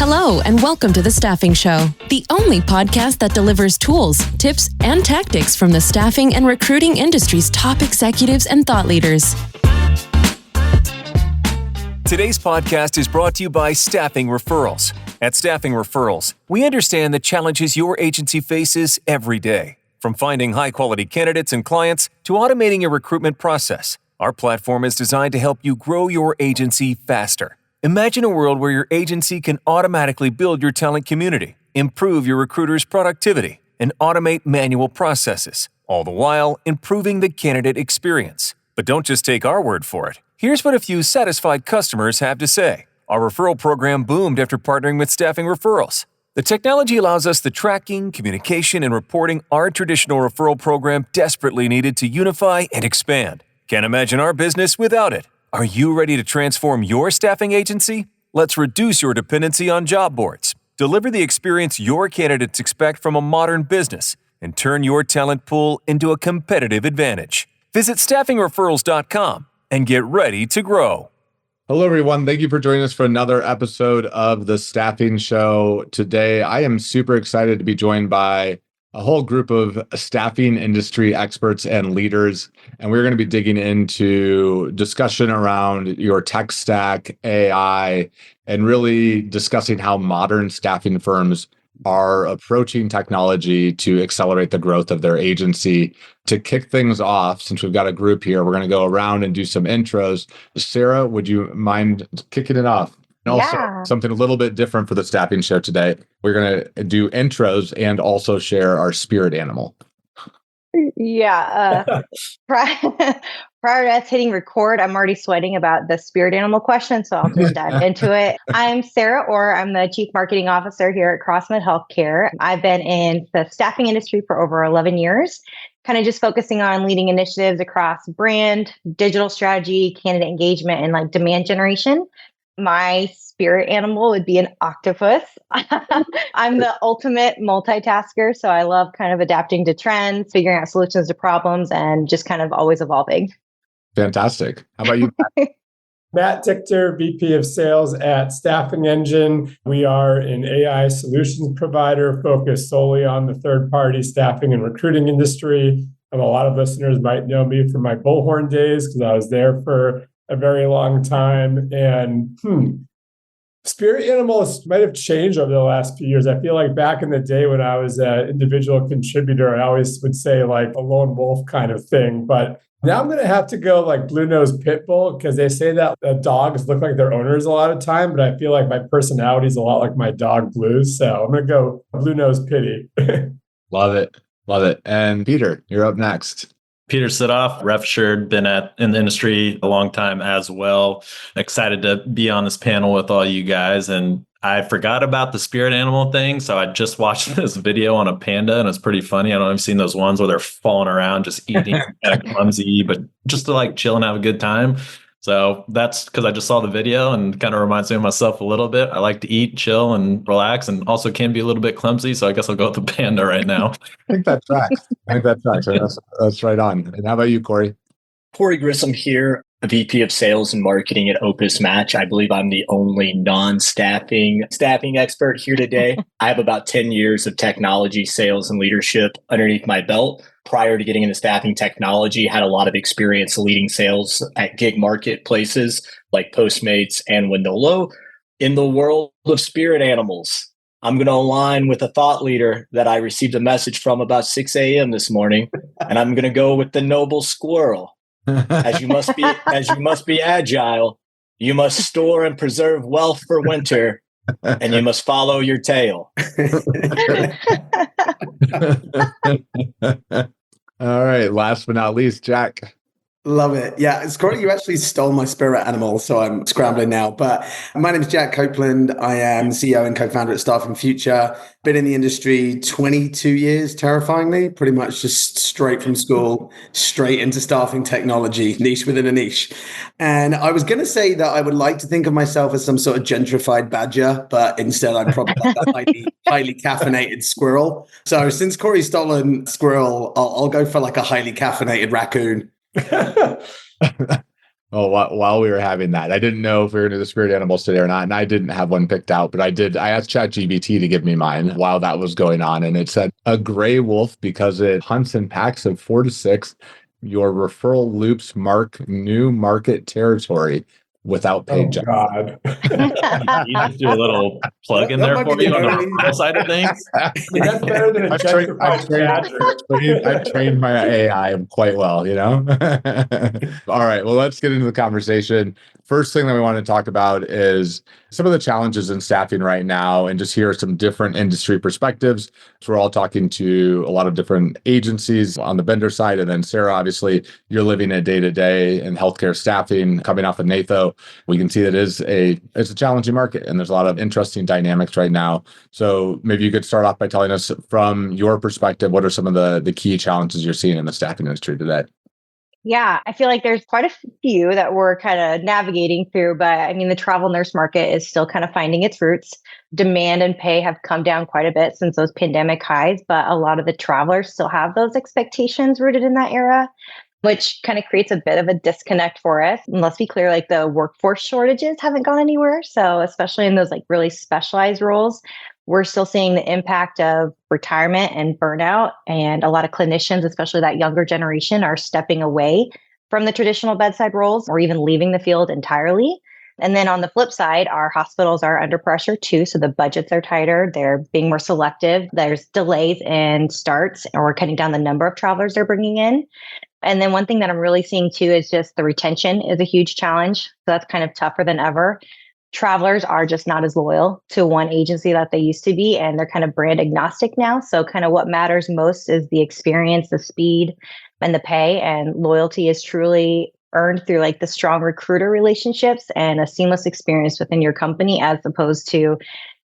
Hello, and welcome to The Staffing Show, the only podcast that delivers tools, tips, and tactics from the staffing and recruiting industry's top executives and thought leaders. Today's podcast is brought to you by Staffing Referrals. At Staffing Referrals, we understand the challenges your agency faces every day. From finding high-quality candidates and clients to automating your recruitment process, our platform is designed to help you grow your agency faster. Imagine a world where your agency can automatically build your talent community, improve your recruiters' productivity, and automate manual processes, all the while improving the candidate experience. But don't just take our word for it. Here's what a few satisfied customers have to say. Our referral program boomed after partnering with Staffing Referrals. The technology allows us the tracking, communication, and reporting our traditional referral program desperately needed to unify and expand. Can't imagine our business without it. Are you ready to transform your staffing agency? Let's reduce your dependency on job boards, deliver the experience your candidates expect from a modern business, and turn your talent pool into a competitive advantage. Visit staffingreferrals.com and get ready to grow. Hello, everyone. Thank you for joining us for another episode of The Staffing Show. Today, I am super excited to be joined by a whole group of staffing industry experts and leaders, and we're going to be digging into discussion around your tech stack, AI, and really discussing how modern staffing firms are approaching technology to accelerate the growth of their agency. To kick things off, since we've got a group here, we're going to go around and do some intros. Sarah, would you mind kicking it off? And also something a little bit different for the staffing show today. We're going to do intros and also share our spirit animal. Prior to us hitting record, I'm already sweating about the spirit animal question, so I'll just dive into it. I'm Sarah Orr. I'm the Chief Marketing Officer here at CrossMed Healthcare. I've been in the staffing industry for over 11 years, kind of just focusing on leading initiatives across brand, digital strategy, candidate engagement, and like demand generation. My spirit animal would be an octopus. I'm the ultimate multitasker, so I love kind of adapting to trends, figuring out solutions to problems, and just kind of always evolving. Fantastic. How about you, Matt? Matt Dichter, VP of Sales at Staffing Engine. We are an AI solutions provider focused solely on the third-party staffing and recruiting industry. And a lot of listeners might know me from my Bullhorn days because I was there for a very long time. And spirit animals might have changed over the last few years. I feel like back in the day when I was an individual contributor, I always would say like a lone wolf kind of thing. But now I'm going to have to go like blue-nosed pit bull because they say that dogs look like their owners a lot of time, but I feel like my personality is a lot like my dog Blue's. So I'm going to go blue-nosed pitty. Love it. Love it. And Peter, you're up next. Peter Sidoff, ref assured, been in the industry a long time as well. Excited to be on this panel with all you guys. And I forgot about the spirit animal thing. So I just watched this video on a panda and it's pretty funny. I don't know if you've seen those ones where they're falling around, just eating kind of clumsy, but just to like chill and have a good time. So that's because I just saw the video and kind of reminds me of myself a little bit. I like to eat, chill, and relax, and also can be a little bit clumsy. So I guess I'll go with the panda right now. I think that tracks. That's right on. And how about you, Corey? Corey Grissom here, VP of Sales and Marketing at Opus Match. I believe I'm the only non-staffing expert here today. I have about 10 years of technology, sales, and leadership underneath my belt. Prior to getting into staffing technology, had a lot of experience leading sales at gig marketplaces like Postmates and Windolo. In the world of spirit animals, I'm going to align with a thought leader that I received a message from about 6 a.m. this morning, and I'm going to go with the noble squirrel. As you must be agile, you must store and preserve wealth for winter, and you must follow your tail. All right. Last but not least, Jack. Love it. Yeah, Scotty, you actually stole my spirit animal, so I'm scrambling now. But my name is Jack Copeland. I am CEO and co-founder at Staffing Future. Been in the industry 22 years, terrifyingly, pretty much just straight from school, straight into staffing technology, niche within a niche. And I was going to say that I would like to think of myself as some sort of gentrified badger, but instead I'm probably like a highly caffeinated squirrel. So since Corey's stolen squirrel, I'll go for like a highly caffeinated raccoon. Oh, while we were having that, I didn't know if we were going to do the spirit animals today or not, and I didn't have one picked out, but I did. I asked ChatGPT to give me mine while that was going on, and it said a gray wolf because it hunts in packs of 4 to 6. Your referral loops mark new market territory without paid jobs. God. You just do a little plug in there for you on the referral side of things. That's better than a gentrified badger. I've trained my AI quite well, you know? All right, well, let's get into the conversation. First thing that we want to talk about is some of the challenges in staffing right now and just hear some different industry perspectives. So we're all talking to a lot of different agencies on the vendor side. And then Sarah, obviously, you're living it day to day in healthcare staffing, coming off of NATHO. We can see that it's a challenging market and there's a lot of interesting dynamics right now. So maybe you could start off by telling us from your perspective, what are some of the key challenges you're seeing in the staffing industry today? Yeah, I feel like there's quite a few that we're kind of navigating through, but I mean, the travel nurse market is still kind of finding its roots. Demand and pay have come down quite a bit since those pandemic highs, but a lot of the travelers still have those expectations rooted in that era, which kind of creates a bit of a disconnect for us. And let's be clear, like the workforce shortages haven't gone anywhere. So especially in those like really specialized roles, we're still seeing the impact of retirement and burnout. And a lot of clinicians, especially that younger generation, are stepping away from the traditional bedside roles or even leaving the field entirely. And then on the flip side, our hospitals are under pressure too. So the budgets are tighter. They're being more selective. There's delays in starts or cutting down the number of travelers they're bringing in. And then one thing that I'm really seeing too is just the retention is a huge challenge. So that's kind of tougher than ever. Travelers are just not as loyal to one agency that they used to be, and they're kind of brand agnostic now. So kind of what matters most is the experience, the speed, and the pay. And loyalty is truly earned through like the strong recruiter relationships and a seamless experience within your company, as opposed to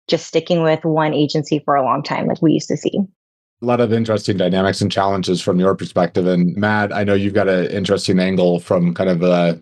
just sticking with one agency for a long time, like we used to see. A lot of interesting dynamics and challenges from your perspective. And Matt, I know you've got an interesting angle from kind of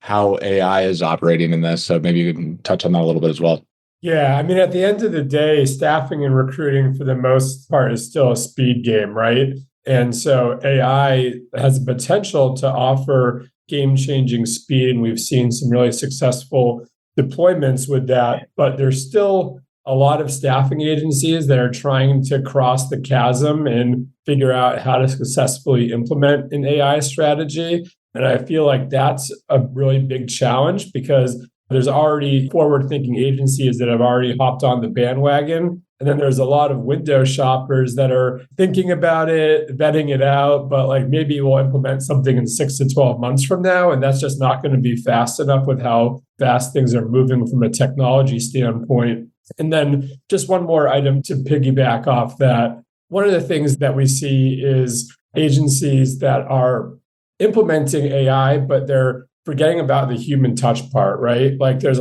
how AI is operating in this. So maybe you can touch on that a little bit as well. Yeah, I mean, at the end of the day, staffing and recruiting for the most part is still a speed game, right? And so AI has the potential to offer game-changing speed, and we've seen some really successful deployments with that. But there's still a lot of staffing agencies that are trying to cross the chasm and figure out how to successfully implement an AI strategy. And I feel like that's a really big challenge because there's already forward-thinking agencies that have already hopped on the bandwagon. And then there's a lot of window shoppers that are thinking about it, vetting it out, but like maybe we'll implement something in 6 to 12 months from now. And that's just not going to be fast enough with how fast things are moving from a technology standpoint. And then just one more item to piggyback off that. One of the things that we see is agencies that are implementing AI, but they're forgetting about the human touch part, right? Like there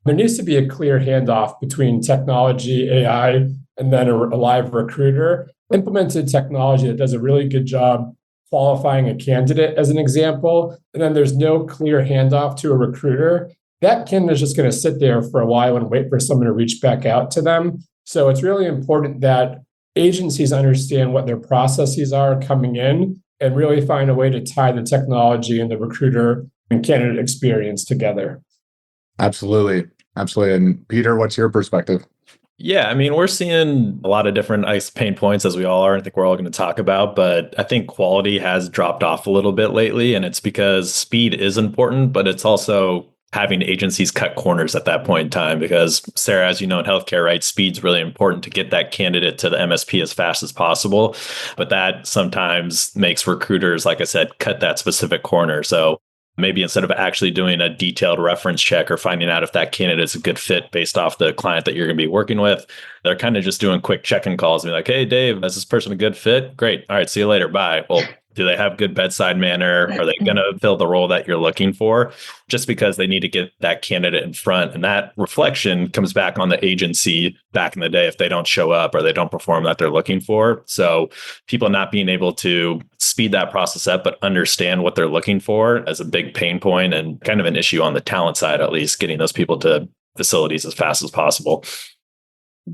needs to be a clear handoff between technology, AI, and then a live recruiter. Implemented technology that does a really good job qualifying a candidate as an example, and then there's no clear handoff to a recruiter. That candidate is just going to sit there for a while and wait for someone to reach back out to them. So it's really important that agencies understand what their processes are coming in and really find a way to tie the technology and the recruiter and candidate experience together. Absolutely. Absolutely. And Peter, what's your perspective? Yeah, I mean, we're seeing a lot of different ICE pain points as we all are. I think we're all going to talk about, but I think quality has dropped off a little bit lately. And it's because speed is important, but it's also having agencies cut corners at that point in time. Because Sarah, as you know, in healthcare, right, speed's really important to get that candidate to the MSP as fast as possible. But that sometimes makes recruiters, like I said, cut that specific corner. So maybe instead of actually doing a detailed reference check or finding out if that candidate is a good fit based off the client that you're going to be working with, they're kind of just doing quick check-in calls and be like, hey, Dave, is this person a good fit? Great. All right, see you later. Bye. Well, do they have good bedside manner? Are they going to fill the role that you're looking for? Just because they need to get that candidate in front. And that reflection comes back on the agency back in the day if they don't show up or they don't perform that they're looking for. So people not being able to speed that process up, but understand what they're looking for as a big pain point and kind of an issue on the talent side, at least getting those people to facilities as fast as possible.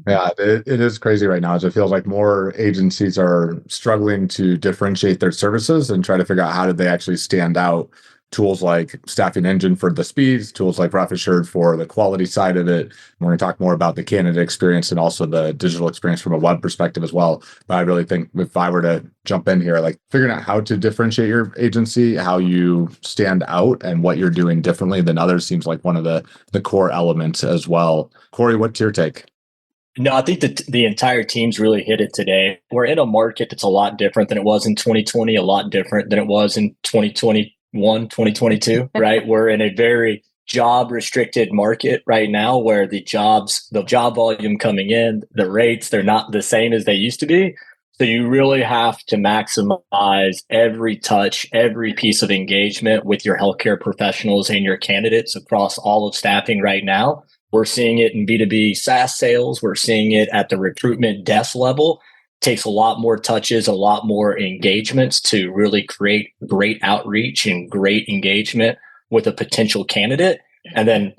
Yeah, it is crazy right now. As it feels like more agencies are struggling to differentiate their services and try to figure out how did they actually stand out tools like Staffing Engine for the speeds, tools like Ref Assured for the quality side of it. We're going to talk more about the candidate experience and also the digital experience from a web perspective as well. But I really think if I were to jump in here, like figuring out how to differentiate your agency, how you stand out and what you're doing differently than others seems like one of the core elements as well. Corey, what's your take? No, I think that the entire team's really hit it today. We're in a market that's a lot different than it was in 2020, a lot different than it was in 2021, 2022, right? We're in a very job restricted market right now where the job volume coming in, the rates, they're not the same as they used to be. So you really have to maximize every touch, every piece of engagement with your healthcare professionals and your candidates across all of staffing right now. We're seeing it in B2B SaaS sales. We're seeing it at the recruitment desk level. It takes a lot more touches, a lot more engagements to really create great outreach and great engagement with a potential candidate. And then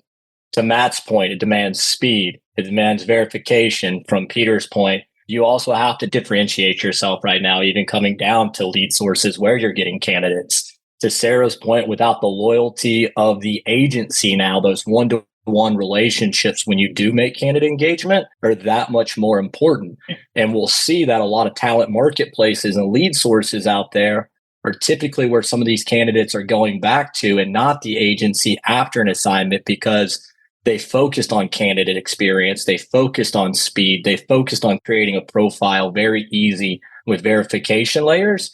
to Matt's point, it demands speed. It demands verification. From Peter's point, you also have to differentiate yourself right now, even coming down to lead sources where you're getting candidates. To Sarah's point, without the loyalty of the agency now, those one-to-one relationships when you do make candidate engagement are that much more important. And we'll see that a lot of talent marketplaces and lead sources out there are typically where some of these candidates are going back to and not the agency after an assignment because they focused on candidate experience. They focused on speed. They focused on creating a profile very easy with verification layers.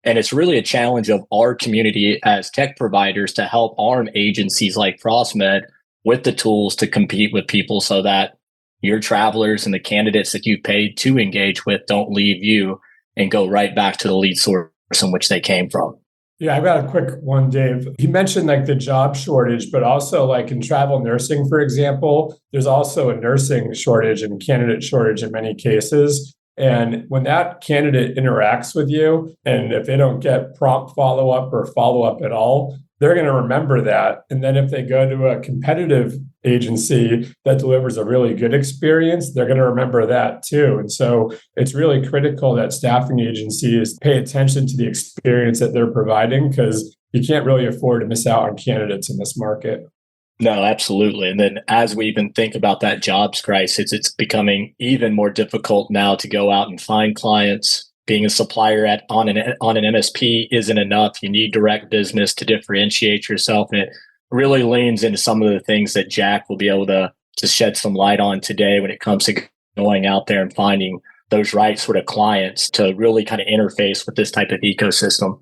And it's really a challenge of our community as tech providers to help arm agencies like CrossMed with the tools to compete with people so that your travelers and the candidates that you paid to engage with don't leave you and go right back to the lead source in which they came from. Yeah, I've got a quick one, Dave. You mentioned like the job shortage, but also like in travel nursing, for example, there's also a nursing shortage and candidate shortage in many cases. And when that candidate interacts with you, and if they don't get prompt follow-up or follow-up at all, they're going to remember that. And then if they go to a competitive agency that delivers a really good experience, they're going to remember that too. And so it's really critical that staffing agencies pay attention to the experience that they're providing because you can't really afford to miss out on candidates in this market. No, absolutely. And then as we even think about that jobs crisis, it's becoming even more difficult now to go out and find clients. Being a supplier on an MSP isn't enough. You need direct business to differentiate yourself. And it really leans into some of the things that Jack will be able to shed some light on today when it comes to going out there and finding those right sort of clients to really kind of interface with this type of ecosystem.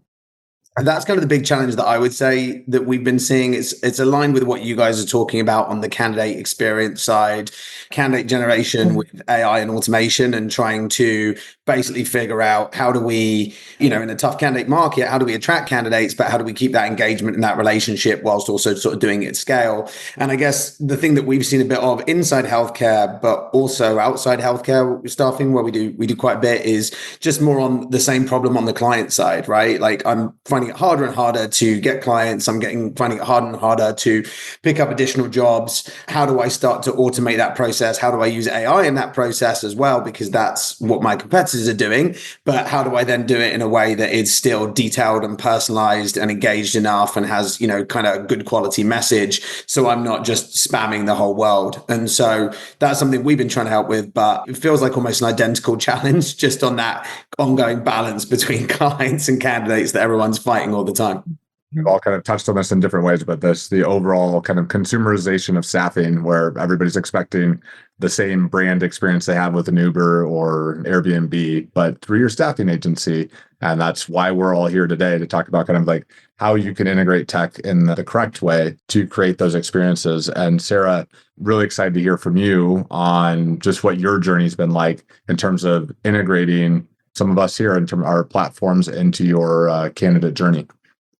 And that's kind of the big challenge that I would say that we've been seeing. It's aligned with what you guys are talking about on the candidate experience side, candidate generation with AI and automation, and trying to basically figure out how do we, in a tough candidate market, how do we attract candidates, but how do we keep that engagement and that relationship whilst also sort of doing it at scale? And I guess the thing that we've seen a bit of inside healthcare, but also outside healthcare staffing, where we do quite a bit, is just more on the same problem on the client side, right? Like I'm finding it harder and harder to get clients. I'm finding it harder and harder to pick up additional jobs. How do I start to automate that process? How do I use AI in that process as well? Because that's what my competitors are doing. But how do I then do it in a way that is still detailed and personalized and engaged enough and has, kind of a good quality message, so I'm not just spamming the whole world? And so that's something we've been trying to help with, but it feels like almost an identical challenge just on that ongoing balance between clients and candidates that everyone's fighting all the time. We've all kind of touched on this in different ways, but the overall kind of consumerization of staffing, where everybody's expecting the same brand experience they have with an Uber or Airbnb, but through your staffing agency. And that's why we're all here today, to talk about kind of like how you can integrate tech in the correct way to create those experiences. And Sarah, really excited to hear from you on just what your journey's been like in terms of integrating some of us here in terms of our platforms into your candidate journey.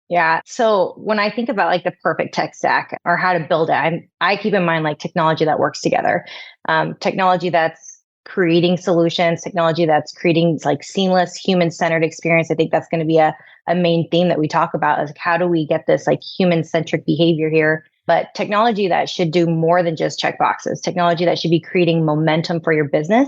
Yeah. So when I think about like the perfect tech stack or how to build it, I keep in mind like technology that works together, technology that's creating solutions, technology that's creating like seamless human-centered experience. I think that's going to be a main theme that we talk about, is how do we get this like human-centric behavior here, but technology that should do more than just check boxes, technology that should be creating momentum for your business.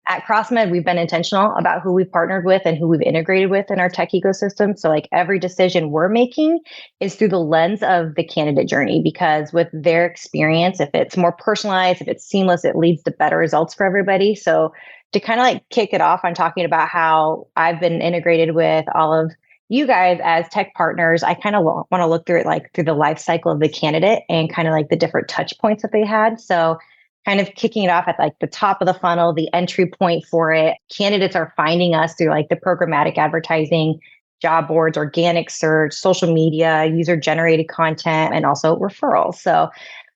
At CrossMed, we've been intentional about who we've partnered with and who we've integrated with in our tech ecosystem. So like every decision we're making is through the lens of the candidate journey, because with their experience, if it's more personalized, if it's seamless, it leads to better results for everybody. So to kind of like kick it off on talking about how I've been integrated with all of you guys as tech partners, I kind of want to look through it like through the life cycle of the candidate and kind of like the different touch points that they had. So kind of kicking it off at like the top of the funnel, the entry point for it. Candidates are finding us through like the programmatic advertising, job boards, organic search, social media, user generated content, and also referrals. So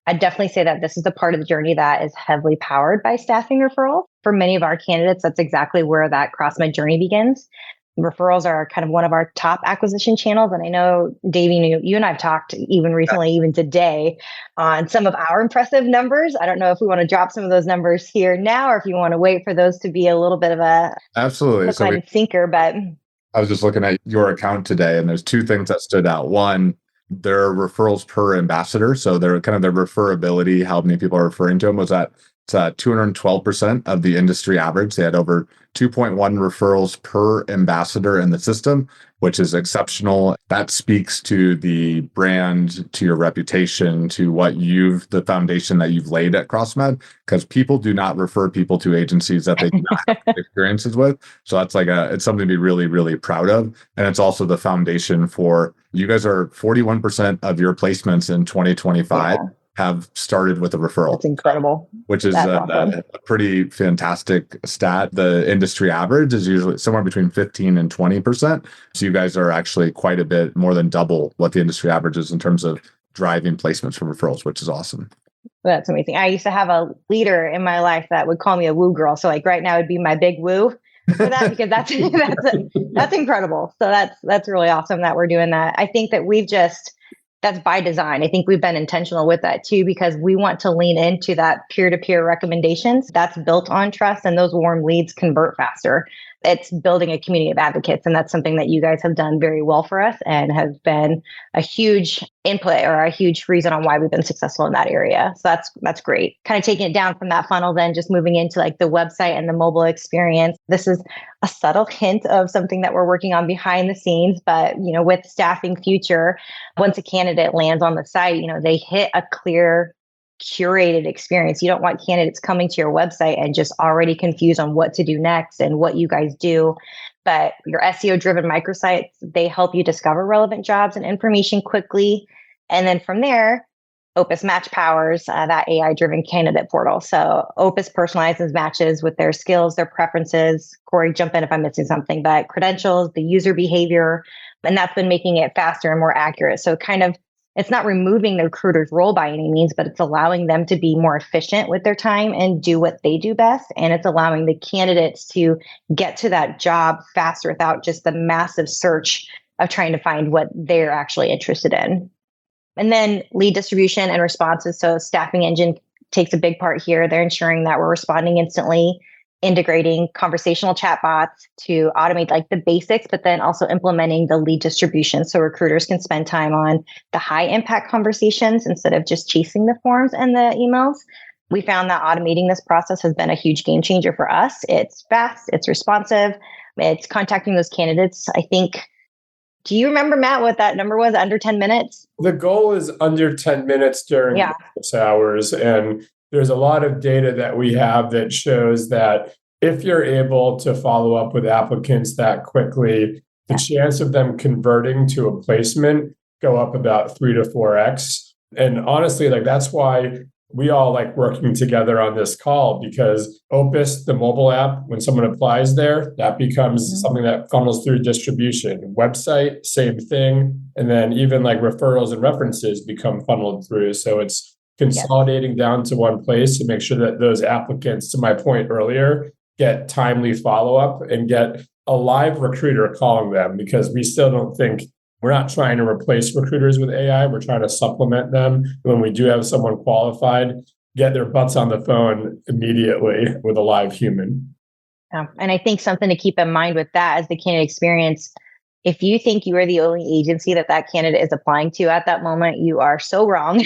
I'd definitely say that this is the part of the journey that is heavily powered by staffing referral. For many of our candidates, that's exactly where that CrossMed journey begins. Referrals are kind of one of our top acquisition channels. And I know, Davey, you and I have talked even recently, even today, on some of our impressive numbers. I don't know if we want to drop some of those numbers here now, or if you want to wait for those to be a little bit of a absolutely sinker. But I was just looking at your account today, and there's two things that stood out. One, their referrals per ambassador. So their kind of their referability, how many people are referring to them, was at 212% of the industry average. They had over 2.1 referrals per ambassador in the system, which is exceptional. That speaks to the brand, to your reputation, to the foundation that you've laid at CrossMed, because people do not refer people to agencies that they do not have experiences with. So that's it's something to be really, really proud of. And it's also the foundation for, you guys are 41% of your placements in 2025. Yeah. Have started with a referral. That's incredible. Which is a pretty fantastic stat. The industry average is usually somewhere between 15 and 20%. So you guys are actually quite a bit more than double what the industry average is in terms of driving placements from referrals, which is awesome. That's amazing. I used to have a leader in my life that would call me a woo girl. So like right now it'd be my big woo for that, because that's incredible. So that's really awesome that we're doing that. I think that that's by design. I think we've been intentional with that too, because we want to lean into that peer-to-peer recommendations. That's built on trust, and those warm leads convert faster. It's building a community of advocates. And that's something that you guys have done very well for us and has been a huge input or a huge reason on why we've been successful in that area. So that's great. Kind of taking it down from that funnel, then just moving into like the website and the mobile experience. This is a subtle hint of something that we're working on behind the scenes, but with Staffing Future, once a candidate lands on the site, they hit a clear curated experience. You don't want candidates coming to your website and just already confused on what to do next and what you guys do. But your SEO driven microsites, they help you discover relevant jobs and information quickly. And then from there, Opus Match powers that AI driven candidate portal. So Opus personalizes matches with their skills, their preferences. Corey, jump in if I'm missing something, but credentials, the user behavior, and that's been making it faster and more accurate. So it's not removing the recruiter's role by any means, but it's allowing them to be more efficient with their time and do what they do best. And it's allowing the candidates to get to that job faster without just the massive search of trying to find what they're actually interested in. And then lead distribution and responses. So Staffing Engine takes a big part here. They're ensuring that we're responding instantly, integrating conversational chatbots to automate like the basics, but then also implementing the lead distribution so recruiters can spend time on the high impact conversations instead of just chasing the forms and the emails. We found that automating this process has been a huge game changer for us. It's fast, it's responsive, it's contacting those candidates. I think, do you remember, Matt, what that number was? Under 10 minutes? The goal is under 10 minutes during business hours. And there's a lot of data that we have that shows that if you're able to follow up with applicants that quickly, the chance of them converting to a placement go up about 3 to 4x. And honestly, that's why we all like working together on this call, because Opus, the mobile app, when someone applies there, that becomes something that funnels through distribution. Website, same thing. And then even like referrals and references become funneled through. So it's consolidating down to one place to make sure that those applicants, to my point earlier, get timely follow-up and get a live recruiter calling them, because we still don't think, we're not trying to replace recruiters with AI. We're trying to supplement them. When we do have someone qualified, get their butts on the phone immediately with a live human. Yeah. And I think something to keep in mind with that as the candidate experience, if you think you are the only agency that candidate is applying to at that moment, you are so wrong.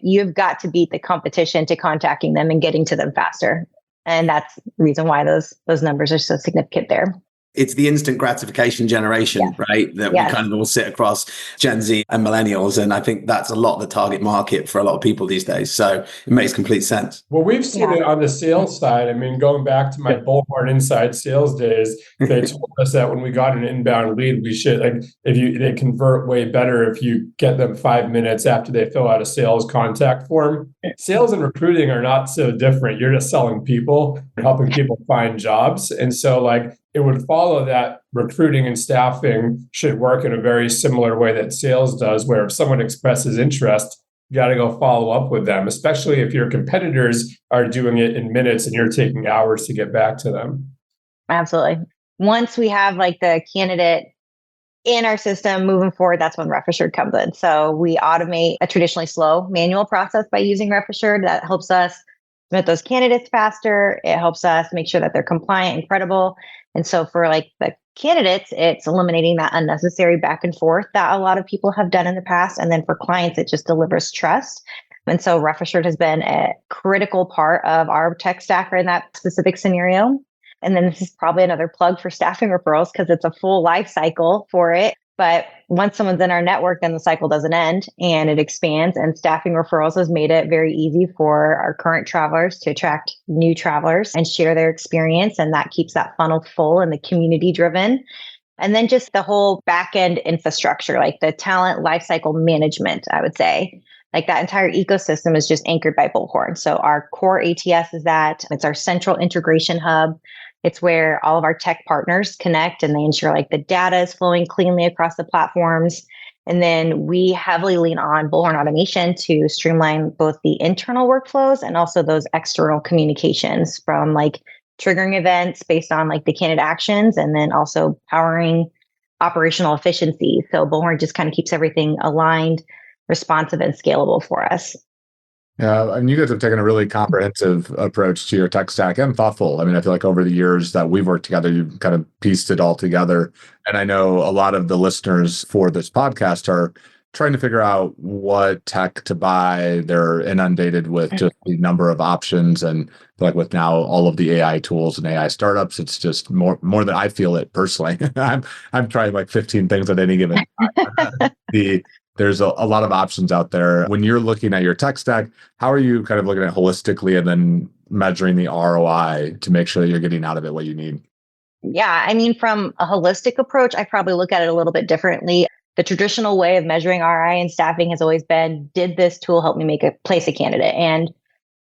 You've got to beat the competition to contacting them and getting to them faster. And that's the reason why those numbers are so significant there. It's the instant gratification generation, right? That we kind of all sit across Gen Z and millennials. And I think that's a lot of the target market for a lot of people these days. So it makes complete sense. Well, we've seen it on the sales side. I mean, going back to my Bullhorn inside sales days, they told us that when we got an inbound lead, we should, like, they convert way better if you get them 5 minutes after they fill out a sales contact form. Sales and recruiting are not so different. You're just selling people and helping people find jobs. And so, like, it would follow that recruiting and staffing should work in a very similar way that sales does, where if someone expresses interest, you got to go follow up with them, especially if your competitors are doing it in minutes and you're taking hours to get back to them. Absolutely. Once we have like the candidate in our system moving forward, that's when Ref Assured comes in. So we automate a traditionally slow manual process by using Ref Assured. That helps us submit those candidates faster. It helps us make sure that they're compliant and credible. And so for like the candidates, it's eliminating that unnecessary back and forth that a lot of people have done in the past. And then for clients, it just delivers trust. And so Ref Assured has been a critical part of our tech stack in that specific scenario. And then this is probably another plug for staffing referrals because it's a full life cycle for it. But once someone's in our network, then the cycle doesn't end and it expands. And staffing referrals has made it very easy for our current travelers to attract new travelers and share their experience. And that keeps that funnel full and the community driven. And then just the whole back end infrastructure, like the talent lifecycle management, I would say. Like that entire ecosystem is just anchored by Bullhorn. So our core ATS is that. It's our central integration hub. It's where all of our tech partners connect and they ensure like the data is flowing cleanly across the platforms. And then we heavily lean on Bullhorn automation to streamline both the internal workflows and also those external communications, from like triggering events based on like the candidate actions and then also powering operational efficiency. So Bullhorn just kind of keeps everything aligned, responsive, and scalable for us. Yeah, and you guys have taken a really comprehensive approach to your tech stack and thoughtful. I mean, I feel like over the years that we've worked together, you've kind of pieced it all together. And I know a lot of the listeners for this podcast are trying to figure out what tech to buy. They're inundated with just the number of options. And like with now all of the AI tools and AI startups, it's just more than I feel it personally. I'm trying like 15 things at any given time. There's a lot of options out there. When you're looking at your tech stack, how are you kind of looking at holistically and then measuring the ROI to make sure that you're getting out of it what you need? Yeah, I mean, from a holistic approach, I probably look at it a little bit differently. The traditional way of measuring ROI in staffing has always been, did this tool help me place a candidate? And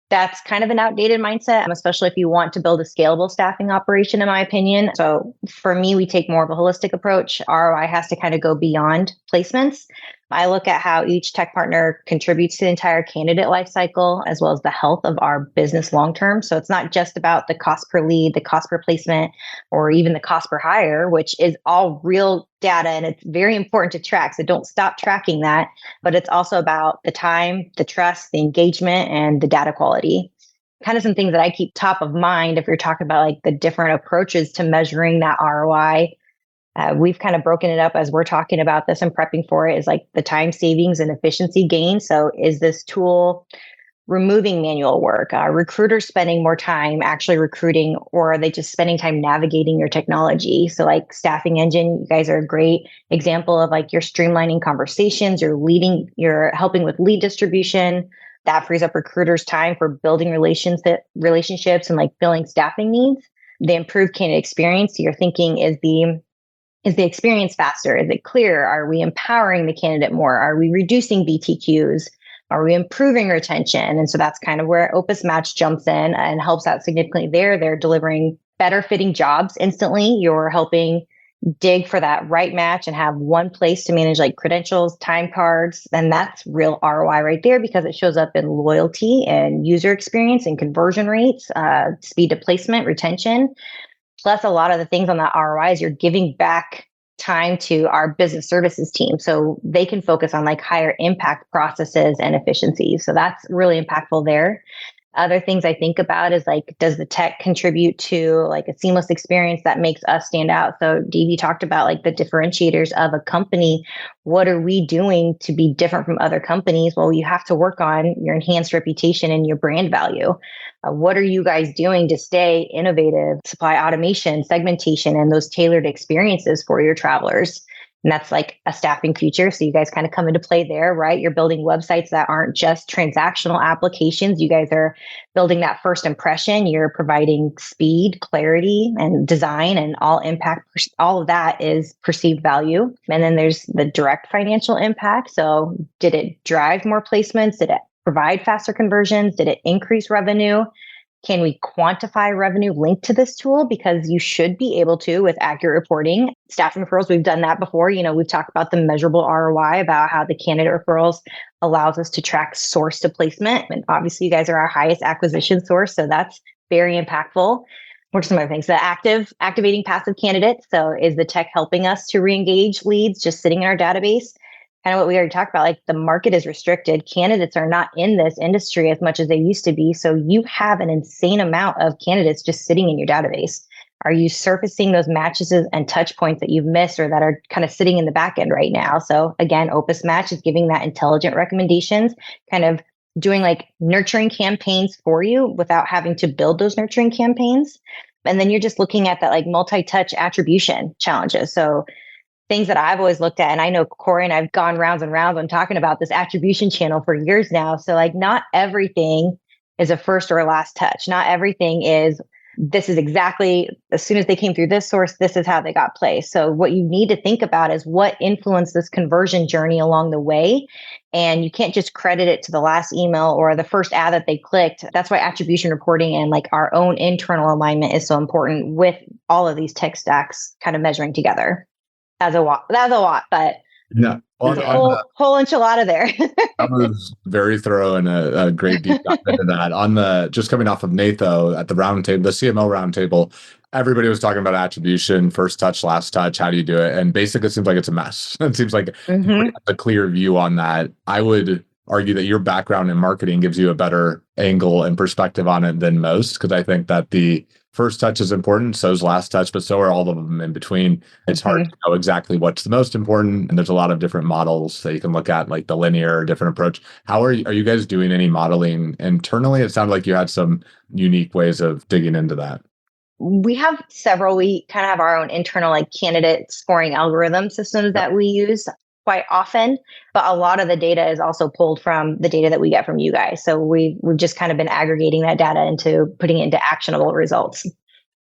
that's kind of an outdated mindset, especially if you want to build a scalable staffing operation, in my opinion. So for me, we take more of a holistic approach. ROI has to kind of go beyond placements. I look at how each tech partner contributes to the entire candidate lifecycle, as well as the health of our business long-term. So it's not just about the cost per lead, the cost per placement, or even the cost per hire, which is all real data. And it's very important to track. So don't stop tracking that. But it's also about the time, the trust, the engagement, and the data quality. Kind of some things that I keep top of mind if you're talking about like the different approaches to measuring that ROI. We've kind of broken it up as we're talking about this and prepping for it, is like the time savings and efficiency gain. So is this tool removing manual work? Are recruiters spending more time actually recruiting, or are they just spending time navigating your technology? So like Staffing Engine, you guys are a great example of like you're streamlining conversations, you're helping with lead distribution. That frees up recruiters' time for building relationships and like filling staffing needs. The improved candidate experience, you're thinking, is the experience faster? Is it clear? Are we empowering the candidate more? Are we reducing BTQs? Are we improving retention? And so that's kind of where Opus Match jumps in and helps out significantly there. They're delivering better fitting jobs instantly. You're helping dig for that right match and have one place to manage like credentials, time cards. And that's real ROI right there, because it shows up in loyalty and user experience and conversion rates, speed to placement, retention. Plus, a lot of the things on that ROI is you're giving back time to our business services team so they can focus on like higher impact processes and efficiencies. So that's really impactful there. Other things I think about is like, does the tech contribute to like a seamless experience that makes us stand out? So DV talked about like the differentiators of a company. What are we doing to be different from other companies? Well, you have to work on your enhanced reputation and your brand value. What are you guys doing to stay innovative, supply automation, segmentation, and those tailored experiences for your travelers? And that's like a staffing feature. So you guys kind of come into play there, right? You're building websites that aren't just transactional applications. You guys are building that first impression. You're providing speed, clarity, and design, and all impact. All of that is perceived value. And then there's the direct financial impact. So did it drive more placements? Did it provide faster conversions? Did it increase revenue? Can we quantify revenue linked to this tool? Because you should be able to with accurate reporting. Staffing referrals, we've done that before. We've talked about the measurable ROI, about how the candidate referrals allows us to track source to placement. And obviously you guys are our highest acquisition source. So that's very impactful. What are some other things? The activating passive candidates. So is the tech helping us to re-engage leads just sitting in our database? Kind of what we already talked about, like the market is restricted. Candidates are not in this industry as much as they used to be. So you have an insane amount of candidates just sitting in your database. Are you surfacing those matches and touch points that you've missed or that are kind of sitting in the back end right now? So again, Opus Match is giving that intelligent recommendations, kind of doing like nurturing campaigns for you without having to build those nurturing campaigns. And then you're just looking at that like multi-touch attribution challenges. So things that I've always looked at, and I know Corey and I've gone rounds and rounds on talking about this attribution channel for years now. So like not everything is a first or a last touch. Not everything is, this is exactly, as soon as they came through this source, this is how they got placed. So what you need to think about is what influenced this conversion journey along the way. And you can't just credit it to the last email or the first ad that they clicked. That's why attribution reporting and like our own internal alignment is so important with all of these tech stacks kind of measuring together. That's a lot, but yeah, there's a whole enchilada there. That was very thorough and a great deep dive into that. On the just coming off of Natho at the roundtable, the CMO roundtable, everybody was talking about attribution, first touch, last touch. How do you do it? And basically, it seems like it's a mess. It seems like a clear view on that. I would argue that your background in marketing gives you a better angle and perspective on it than most, because I think that the first touch is important, so is last touch, but so are all of them in between. It's hard to know exactly what's the most important, and there's a lot of different models that you can look at, like the linear, different approach. How are you guys doing any modeling internally? It sounded like you had some unique ways of digging into that. We have several. We kind of have our own internal like candidate scoring algorithm systems that we use quite often, but a lot of the data is also pulled from the data that we get from you guys. So we've just kind of been aggregating that data into putting it into actionable results.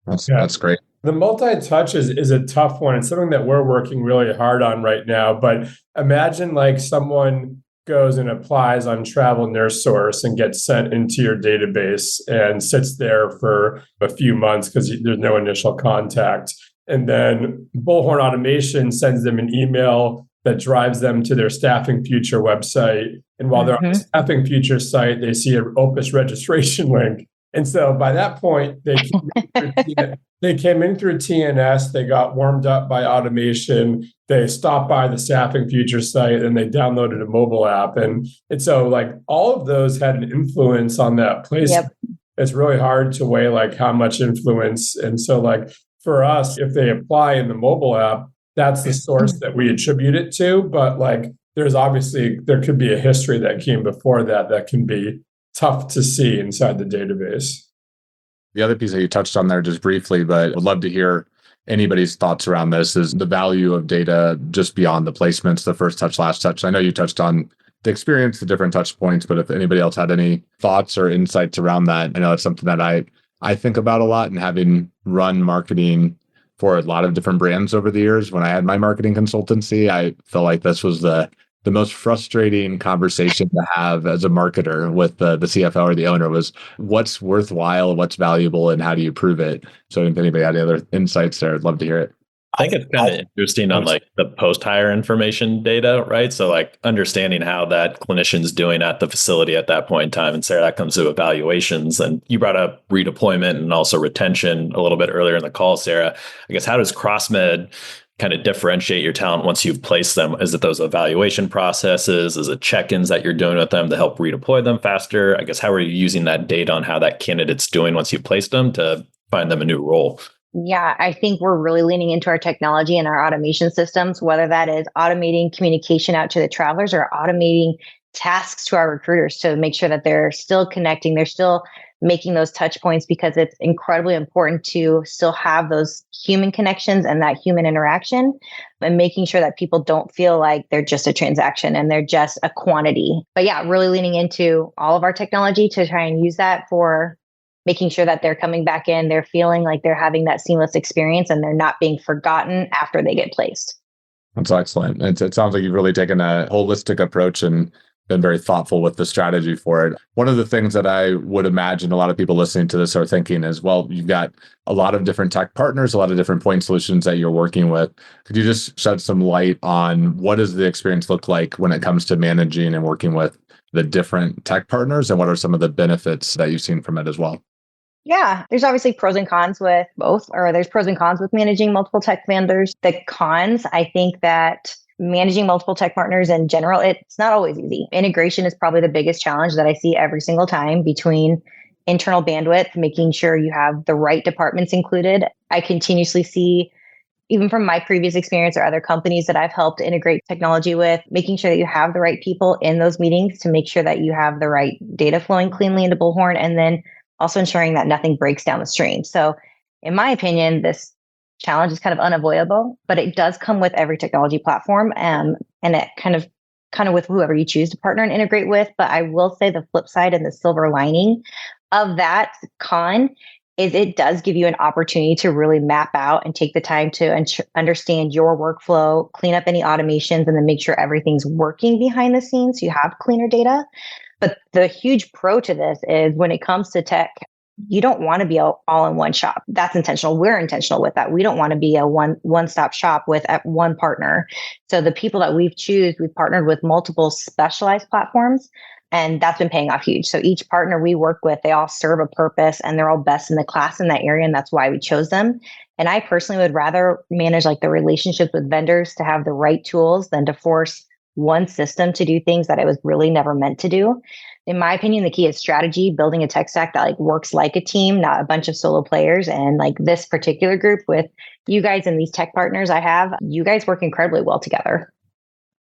That's great. The multi-touch is a tough one. It's something that we're working really hard on right now. But imagine like someone goes and applies on Travel Nurse Source and gets sent into your database and sits there for a few months because there's no initial contact. And then Bullhorn Automation sends them an email that drives them to their Staffing Future website. And while they're on the Staffing Future site, they see an Opus registration link. And so by that point, they came in through TNS, they got warmed up by automation, they stopped by the Staffing Future site, and they downloaded a mobile app. And so like all of those had an influence on that place. Yep. It's really hard to weigh like how much influence. And so like for us, if they apply in the mobile app, that's the source that we attribute it to. But like, there could be a history that came before that can be tough to see inside the database. The other piece that you touched on there just briefly, but would love to hear anybody's thoughts around this, is the value of data just beyond the placements, the first touch, last touch. I know you touched on the experience, the different touch points, but if anybody else had any thoughts or insights around that, I know it's something that I think about a lot, and having run marketing for a lot of different brands over the years. When I had my marketing consultancy, I felt like this was the most frustrating conversation to have as a marketer with the CFO or the owner, was what's worthwhile, what's valuable, and how do you prove it? So if anybody had any other insights there, I'd love to hear it. I think it's kind of interesting on like the post-hire information data, right? So like understanding how that clinician's doing at the facility at that point in time. And Sarah, that comes to evaluations. And you brought up redeployment and also retention a little bit earlier in the call, Sarah. I guess how does CrossMed kind of differentiate your talent once you've placed them? Is it those evaluation processes? Is it check-ins that you're doing with them to help redeploy them faster? I guess, how are you using that data on how that candidate's doing once you've placed them to find them a new role? Yeah, I think we're really leaning into our technology and our automation systems, whether that is automating communication out to the travelers or automating tasks to our recruiters to make sure that they're still connecting, they're still making those touch points, because it's incredibly important to still have those human connections and that human interaction, and making sure that people don't feel like they're just a transaction and they're just a quantity. But yeah, really leaning into all of our technology to try and use that for making sure that they're coming back in, they're feeling like they're having that seamless experience and they're not being forgotten after they get placed. That's excellent. It sounds like you've really taken a holistic approach and been very thoughtful with the strategy for it. One of the things that I would imagine a lot of people listening to this are thinking is, well, you've got a lot of different tech partners, a lot of different point solutions that you're working with. Could you just shed some light on what does the experience look like when it comes to managing and working with the different tech partners, and what are some of the benefits that you've seen from it as well? Yeah, there's obviously pros and cons with both, or there's pros and cons with managing multiple tech vendors. The cons, I think that managing multiple tech partners in general, it's not always easy. Integration is probably the biggest challenge that I see every single time, between internal bandwidth, making sure you have the right departments included. I continuously see, even from my previous experience or other companies that I've helped integrate technology with, making sure that you have the right people in those meetings to make sure that you have the right data flowing cleanly into Bullhorn, and then also ensuring that nothing breaks down the stream. So in my opinion, this challenge is kind of unavoidable, but it does come with every technology platform, and it kind of with whoever you choose to partner and integrate with. But I will say the flip side and the silver lining of that con is it does give you an opportunity to really map out and take the time to understand your workflow, clean up any automations, and then make sure everything's working behind the scenes so you have cleaner data. But the huge pro to this is when it comes to tech, you don't want to be all in one shop. That's intentional. We're intentional with that. We don't want to be a one-stop shop with one partner. So the people that we've partnered with multiple specialized platforms, and that's been paying off huge. So each partner we work with, they all serve a purpose and they're all best in the class in that area. And that's why we chose them. And I personally would rather manage like the relationships with vendors to have the right tools than to force one system to do things that it was really never meant to do. In my opinion, the key is strategy, building a tech stack that like works like a team, not a bunch of solo players. And like this particular group with you guys and these tech partners I have, you guys work incredibly well together.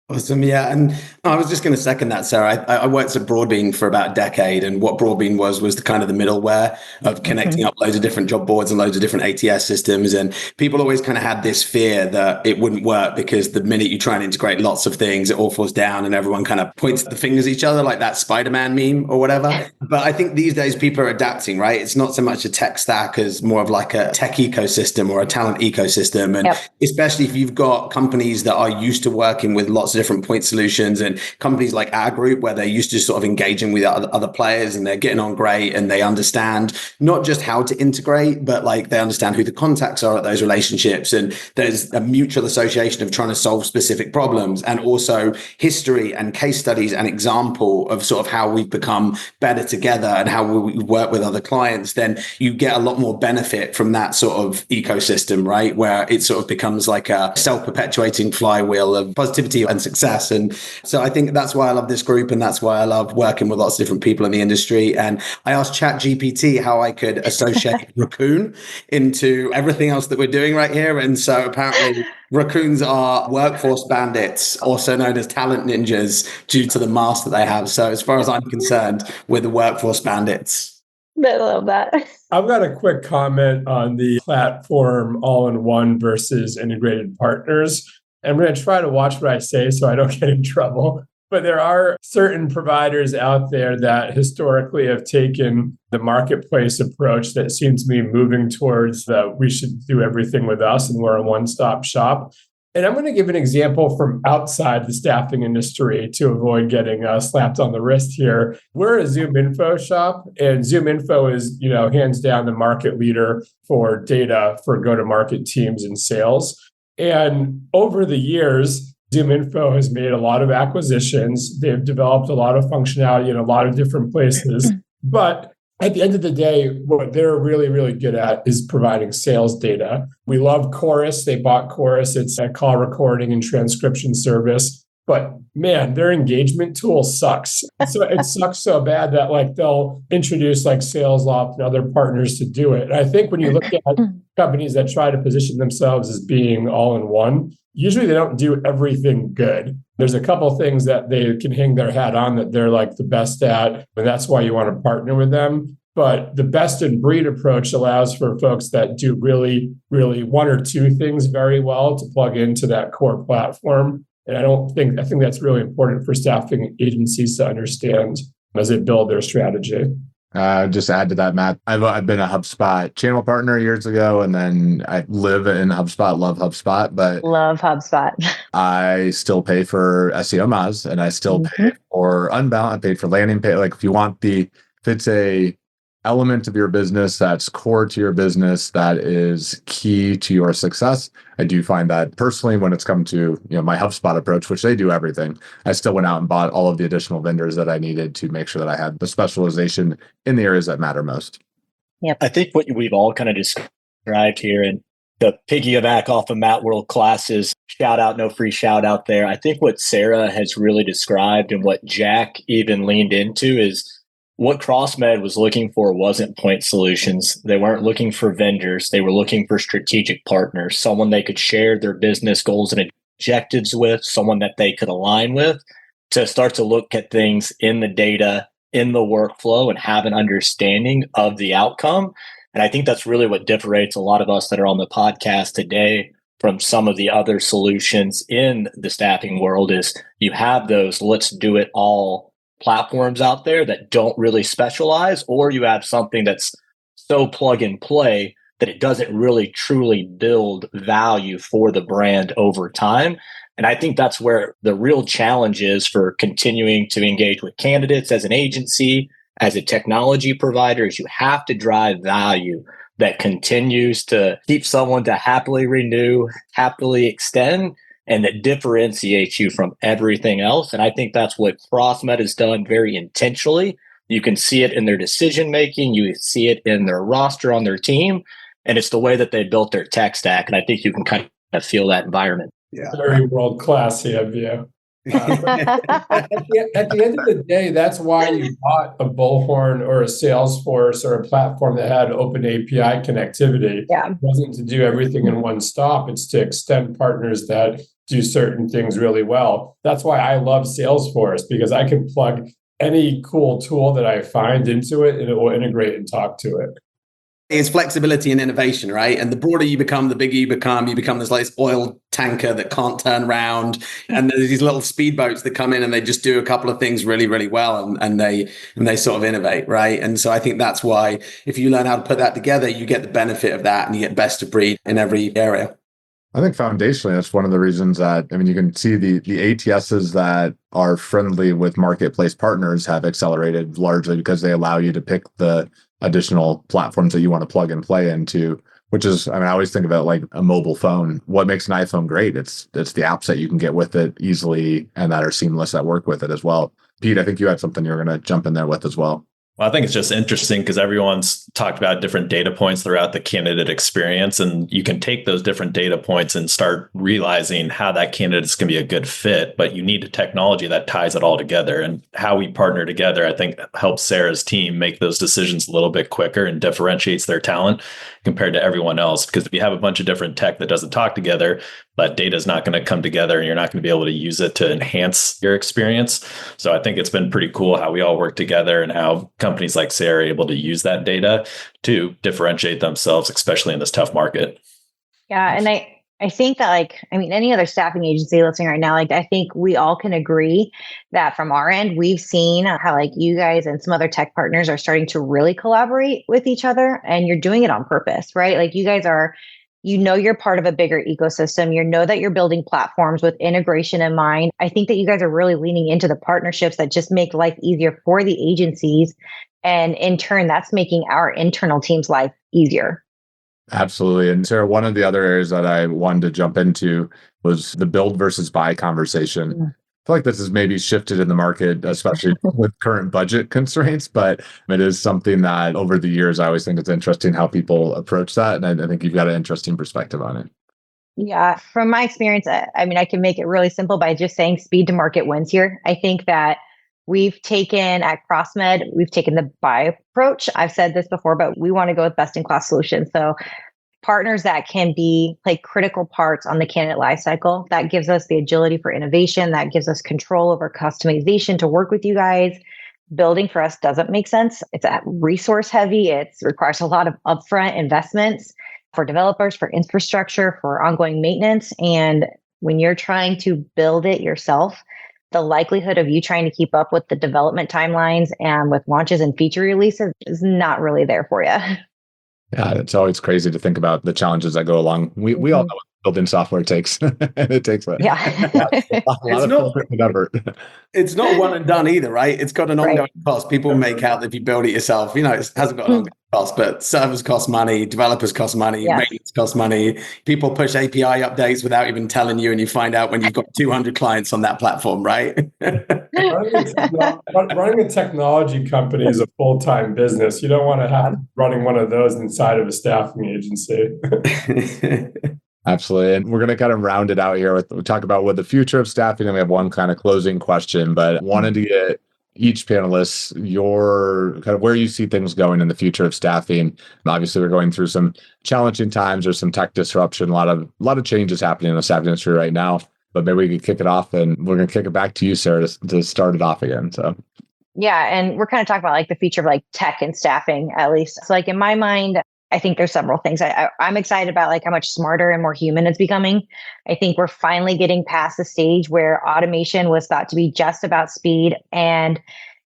Awesome. Yeah. And I was just going to second that, Sarah. I worked at Broadbean for about a decade. And what Broadbean was the kind of the middleware of connecting up loads of different job boards and loads of different ATS systems. And people always kind of had this fear that it wouldn't work because the minute you try and integrate lots of things, it all falls down and everyone kind of points the fingers at each other, like that Spider-Man meme or whatever. But I think these days people are adapting, right? It's not so much a tech stack as more of like a tech ecosystem or a talent ecosystem. And especially if you've got companies that are used to working with lots of different point solutions, and companies like our group where they're used to sort of engaging with other players and they're getting on great and they understand not just how to integrate, but like they understand who the contacts are at those relationships. And there's a mutual association of trying to solve specific problems, and also history and case studies and example of sort of how we've become better together and how we work with other clients. Then you get a lot more benefit from that sort of ecosystem, right? Where it sort of becomes like a self-perpetuating flywheel of positivity and success. And so I think that's why I love this group, and that's why I love working with lots of different people in the industry. And I asked ChatGPT how I could associate Raccoon into everything else that we're doing right here. And so apparently raccoons are workforce bandits, also known as talent ninjas, due to the mask that they have. So as far as I'm concerned, we're the workforce bandits. I love that. I've got a quick comment on the platform all-in-one versus integrated partners. I'm going to try to watch what I say so I don't get in trouble. But there are certain providers out there that historically have taken the marketplace approach that seems to be moving towards the we should do everything with us and we're a one-stop shop. And I'm going to give an example from outside the staffing industry to avoid getting slapped on the wrist here. We're a ZoomInfo shop, and ZoomInfo is, hands down the market leader for data for go-to-market teams and sales. And over the years, ZoomInfo has made a lot of acquisitions. They've developed a lot of functionality in a lot of different places. But at the end of the day, what they're really, really good at is providing sales data. We love Chorus. They bought Chorus. It's a call recording and transcription service. But man, their engagement tool sucks. So it sucks so bad that like they'll introduce like SalesLoft and other partners to do it. And I think when you look at companies that try to position themselves as being all in one, usually they don't do everything good. There's a couple of things that they can hang their hat on that they're like the best at, and that's why you want to partner with them. But the best in breed approach allows for folks that do really, really one or two things very well to plug into that core platform. And I think that's really important for staffing agencies to understand as they build their strategy. Just add to that, Matt. I've been a HubSpot channel partner years ago, and then I live in HubSpot, love HubSpot, but love HubSpot. I still pay for SEO Moz, and I still pay for Unbound. I paid for landing page. Like if it's a element of your business that's core to your business, that is key to your success. I do find that personally, when it's come to my HubSpot approach, which they do everything, I still went out and bought all of the additional vendors that I needed to make sure that I had the specialization in the areas that matter most. Yep. I think what we've all kind of described here, and the piggyback off of Matt World Classes, shout out, no free shout out there. I think what Sarah has really described and what Jack even leaned into is what CrossMed was looking for wasn't point solutions. They weren't looking for vendors. They were looking for strategic partners, someone they could share their business goals and objectives with, someone that they could align with to start to look at things in the data, in the workflow, and have an understanding of the outcome. And I think that's really what differentiates a lot of us that are on the podcast today from some of the other solutions in the staffing world is you have those let's do it all platforms out there that don't really specialize, or you have something that's so plug and play that it doesn't really truly build value for the brand over time. And I think that's where the real challenge is for continuing to engage with candidates as an agency, as a technology provider, is you have to drive value that continues to keep someone to happily renew, happily extend, and that differentiates you from everything else. And I think that's what CrossMed has done very intentionally. You can see it in their decision making, you see it in their roster on their team, and it's the way that they built their tech stack. And I think you can kind of feel that environment. Yeah, very world classy of you. At the end of the day, that's why you bought a Bullhorn or a Salesforce or a platform that had open API connectivity. Yeah. It wasn't to do everything in one stop. It's to extend partners that do certain things really well. That's why I love Salesforce, because I can plug any cool tool that I find into it and it will integrate and talk to it. It's flexibility and innovation, right? And the broader you become, the bigger you become this like oil tanker that can't turn around. And there's these little speedboats that come in and they just do a couple of things really, really well. And they sort of innovate, right? And so I think that's why if you learn how to put that together, you get the benefit of that and you get best of breed in every area. I think foundationally, that's one of the reasons that, you can see the ATSs that are friendly with marketplace partners have accelerated largely because they allow you to pick the additional platforms that you want to plug and play into, which is, I always think about like a mobile phone. What makes an iPhone great? It's the apps that you can get with it easily and that are seamless that work with it as well. Pete, I think you had something you were going to jump in there with as well. Well, I think it's just interesting because everyone's talked about different data points throughout the candidate experience, and you can take those different data points and start realizing how that candidate is going to be a good fit, but you need a technology that ties it all together. And how we partner together, I think, helps Sarah's team make those decisions a little bit quicker and differentiates their talent compared to everyone else. Because if you have a bunch of different tech that doesn't talk together, that data is not going to come together and you're not going to be able to use it to enhance your experience. So I think it's been pretty cool how we all work together and how companies like Sarah are able to use that data to differentiate themselves, especially in this tough market. Yeah. And I think that any other staffing agency listening right now, I think we all can agree that from our end, we've seen how you guys and some other tech partners are starting to really collaborate with each other, and you're doing it on purpose, right? You guys are, you're part of a bigger ecosystem. You know that you're building platforms with integration in mind. I think that you guys are really leaning into the partnerships that just make life easier for the agencies. And in turn, that's making our internal team's life easier. Absolutely. And Sarah, one of the other areas that I wanted to jump into was the build versus buy conversation. feel like this has maybe shifted in the market, especially with current budget constraints, but it is something that over the years, I always think it's interesting how people approach that. And I think you've got an interesting perspective on it. Yeah, from my experience, I mean, I can make it really simple by just saying speed to market wins here. I think that we've taken at CrossMed, we've taken the buy approach. I've said this before, but we want to go with best in class solutions. So partners that can play critical parts on the candidate lifecycle. That gives us the agility for innovation. That gives us control over customization to work with you guys. Building for us doesn't make sense. It's resource heavy. It requires a lot of upfront investments for developers, for infrastructure, for ongoing maintenance. And when you're trying to build it yourself, the likelihood of you trying to keep up with the development timelines and with launches and feature releases is not really there for you. Yeah, it's always crazy to think about the challenges that go along. We all know what building software takes, and it takes a lot of effort. It's not one and done either, right? It's got an ongoing cost. People make out that if you build it yourself, it hasn't got an ongoing cost, but servers cost money, developers cost money, maintenance costs money. People push API updates without even telling you, and you find out when you've got 200 clients on that platform, right? Running a technology company is a full-time business. You don't want to have running one of those inside of a staffing agency. Absolutely. And we're going to kind of round it out here we talk about what the future of staffing, and we have one kind of closing question, but wanted to get each panelist your kind of where you see things going in the future of staffing. And obviously, we're going through some challenging times. There's some tech disruption, a lot of changes happening in the staffing industry right now. But maybe we could kick it off, and we're going to kick it back to you, Sarah, to start it off again. So. Yeah, and we're kind of talking about like the future of like tech and staffing, at least. So like in my mind, I think there's several things. I'm excited about like how much smarter and more human it's becoming. I think we're finally getting past the stage where automation was thought to be just about speed, and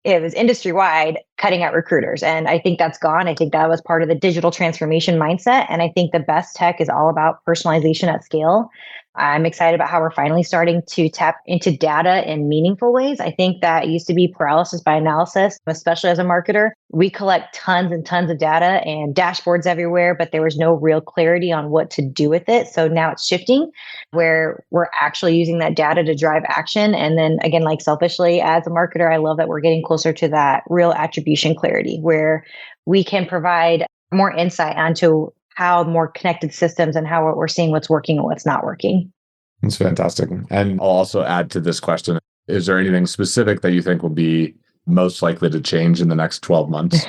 it was industry-wide cutting out recruiters. And I think that's gone. I think that was part of the digital transformation mindset. And I think the best tech is all about personalization at scale. I'm excited about how we're finally starting to tap into data in meaningful ways. I think that used to be paralysis by analysis, especially as a marketer. We collect tons and tons of data and dashboards everywhere, but there was no real clarity on what to do with it. So now it's shifting where we're actually using that data to drive action. And then again, like selfishly as a marketer, I love that we're getting closer to that real attribution clarity where we can provide more insight onto how more connected systems and how we're seeing what's working and what's not working. That's fantastic. And I'll also add to this question, is there anything specific that you think will be most likely to change in the next 12 months?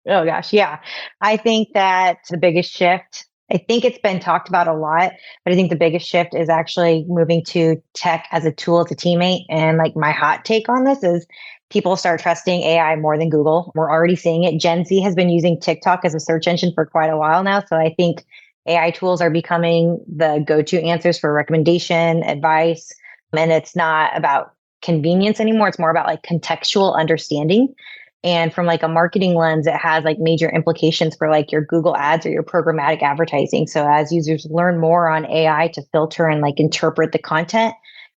Oh gosh, yeah. I think that the biggest shift, I think it's been talked about a lot, but I think the biggest shift is actually moving to tech as a tool, as a teammate. And like my hot take on this is people start trusting AI more than Google. We're already seeing it. Gen Z has been using TikTok as a search engine for quite a while now. So I think AI tools are becoming the go-to answers for recommendation, advice. And it's not about convenience anymore. It's more about like contextual understanding. And from like a marketing lens, it has like major implications for like your Google ads or your programmatic advertising. So as users learn more on AI to filter and like interpret the content,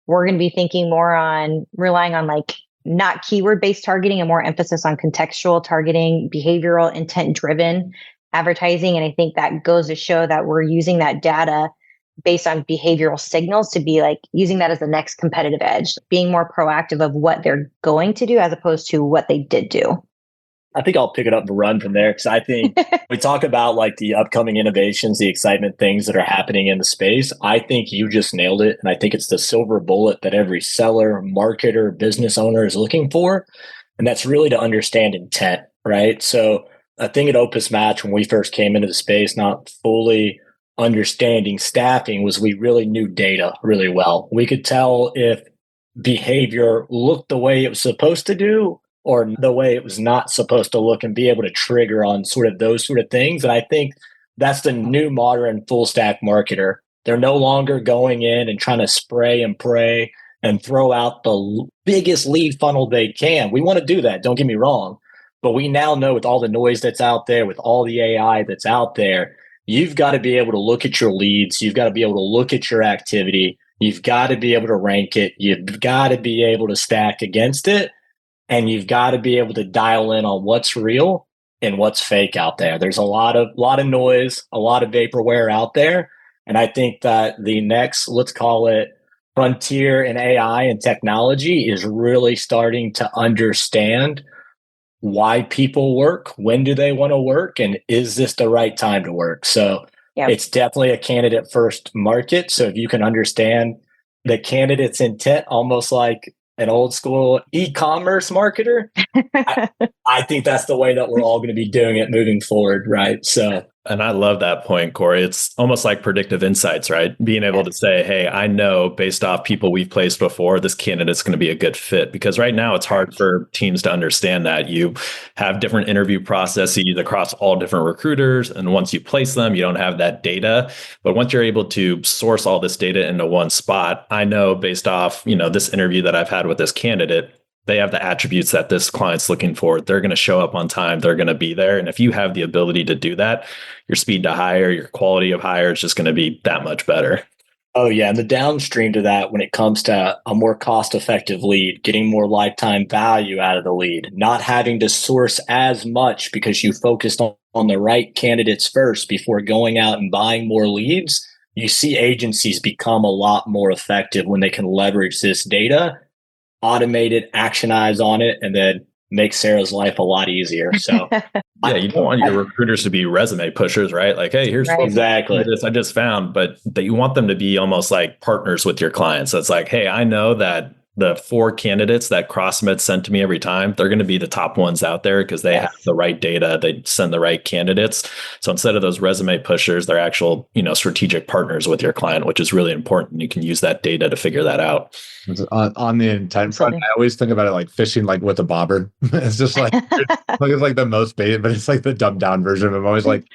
we're going to be thinking more on relying on like not keyword-based targeting and more emphasis on contextual targeting, behavioral intent-driven advertising. And I think that goes to show that we're using that data based on behavioral signals to be like using that as the next competitive edge, being more proactive of what they're going to do as opposed to what they did do. I think I'll pick it up and run from there because I think we talk about like the upcoming innovations, the excitement things that are happening in the space. I think you just nailed it. And I think it's the silver bullet that every seller, marketer, business owner is looking for. And that's really to understand intent, right? So a thing at Opus Match when we first came into the space, not fully understanding staffing, was we really knew data really well. We could tell if behavior looked the way it was supposed to do or the way it was not supposed to look and be able to trigger on sort of those sort of things. And I think that's the new modern full stack marketer. They're no longer going in and trying to spray and pray and throw out the biggest lead funnel they can. We want to do that, don't get me wrong. But we now know with all the noise that's out there, with all the AI that's out there, you've got to be able to look at your leads. You've got to be able to look at your activity. You've got to be able to rank it. You've got to be able to stack against it. And you've got to be able to dial in on what's real and what's fake out there. There's a lot of noise, a lot of vaporware out there. And I think that the next, let's call it frontier in AI and technology is really starting to understand why people work, when do they want to work, and is this the right time to work? So it's definitely a candidate first market. So if you can understand the candidate's intent, almost like an old school e-commerce marketer, I think that's the way that we're all going to be doing it moving forward, right? So, and I love that point, Corey. It's almost like predictive insights, right? Being able to say, hey, I know based off people we've placed before, this candidate's going to be a good fit. Because right now it's hard for teams to understand that. You have different interview processes across all different recruiters. And once you place them, you don't have that data. But once you're able to source all this data into one spot, I know based off, this interview that I've had with this candidate, they have the attributes that this client's looking for. They're going to show up on time. They're going to be there. And if you have the ability to do that, your speed to hire, your quality of hire is just going to be that much better. Oh, yeah. And the downstream to that, when it comes to a more cost-effective lead, getting more lifetime value out of the lead, not having to source as much because you focused on the right candidates first before going out and buying more leads, you see agencies become a lot more effective when they can leverage this data, automate it, actionize on it, and then make Sarah's life a lot easier. So yeah, you don't want your recruiters to be resume pushers, right? Like, hey, here's exactly this I just found, but that you want them to be almost like partners with your clients. So it's like, hey, I know that the 4 candidates that CrossMed sent to me every time, they're going to be the top ones out there because they have the right data. They send the right candidates. So instead of those resume pushers, they're actual, strategic partners with your client, which is really important. You can use that data to figure that out. On the intent front, I always think about it like fishing, like with a bobber. It's just like, it's like the most bait, but it's like the dumbed down version. I'm always like,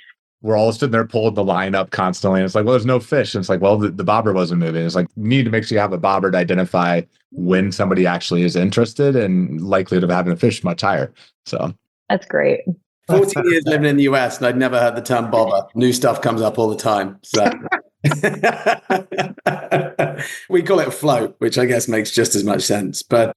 we're all sitting there pulling the line up constantly. And it's like, well, there's no fish. And it's like, well, the bobber wasn't moving. It's like, you need to make sure you have a bobber to identify when somebody actually is interested, and likelihood of having a fish much higher. So that's great. 14 years living in the US, and I'd never heard the term bobber. New stuff comes up all the time. So we call it float, which I guess makes just as much sense. But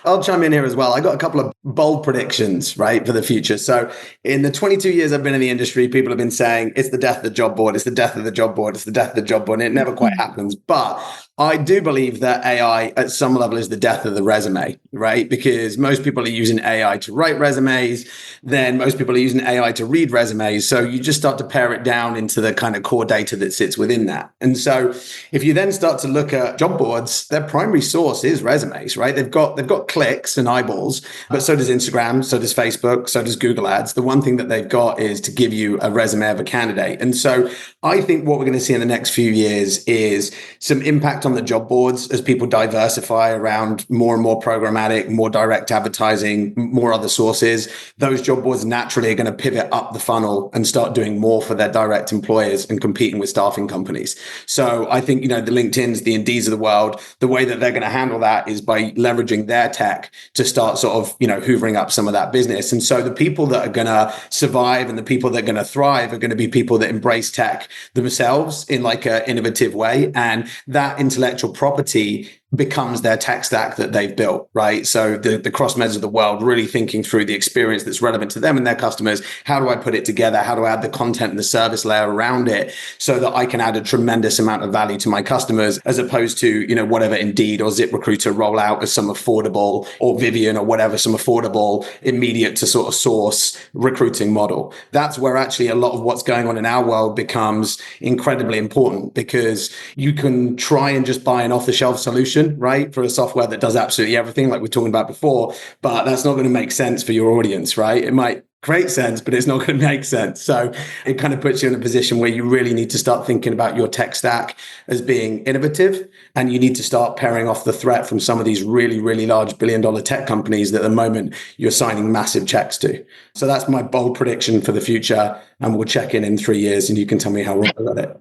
I'll chime in here as well. I got a couple of bold predictions, right, for the future. So in the 22 years I've been in the industry, people have been saying it's the death of the job board. It's the death of the job board. It's the death of the job board. And it never quite happens. But I do believe that AI at some level is the death of the resume, right? Because most people are using AI to write resumes. Then most people are using AI to read resumes. So you just start to pare it down into the kind of core data that sits within that. And so if you then start to look at job boards, their primary source is resumes, right? They've got clicks and eyeballs, but so does Instagram, so does Facebook, so does Google Ads. The one thing that they've got is to give you a resume of a candidate. And so I think what we're going to see in the next few years is some impact on the job boards as people diversify around more and more programmatic, more direct advertising, more other sources. Those job boards naturally are going to pivot up the funnel and start doing more for their direct employers and competing with staffing companies. So I think, the LinkedIns, the Indeeds of the world, the way that they're going to handle that is by leveraging their tech to start sort of, hoovering up some of that business. And so the people that are going to survive and the people that are going to thrive are going to be people that embrace tech themselves in like an innovative way. And that intellectual property becomes their tech stack that they've built, right? So the CrossMeds of the world really thinking through the experience that's relevant to them and their customers. How do I put it together? How do I add the content and the service layer around it so that I can add a tremendous amount of value to my customers, as opposed to, whatever Indeed or ZipRecruiter roll out as some affordable, or Vivian or whatever, some affordable, immediate to sort of source recruiting model. That's where actually a lot of what's going on in our world becomes incredibly important, because you can try and just buy an off-the-shelf solution, right, for a software that does absolutely everything like we were talking about before, but that's not going to make sense for your audience, right? It might create sense, but it's not going to make sense. So it kind of puts you in a position where you really need to start thinking about your tech stack as being innovative, and you need to start pairing off the threat from some of these really, really large billion-dollar tech companies that at the moment you're signing massive checks to. So that's my bold prediction for the future, and we'll check in 3 years and you can tell me how wrong I got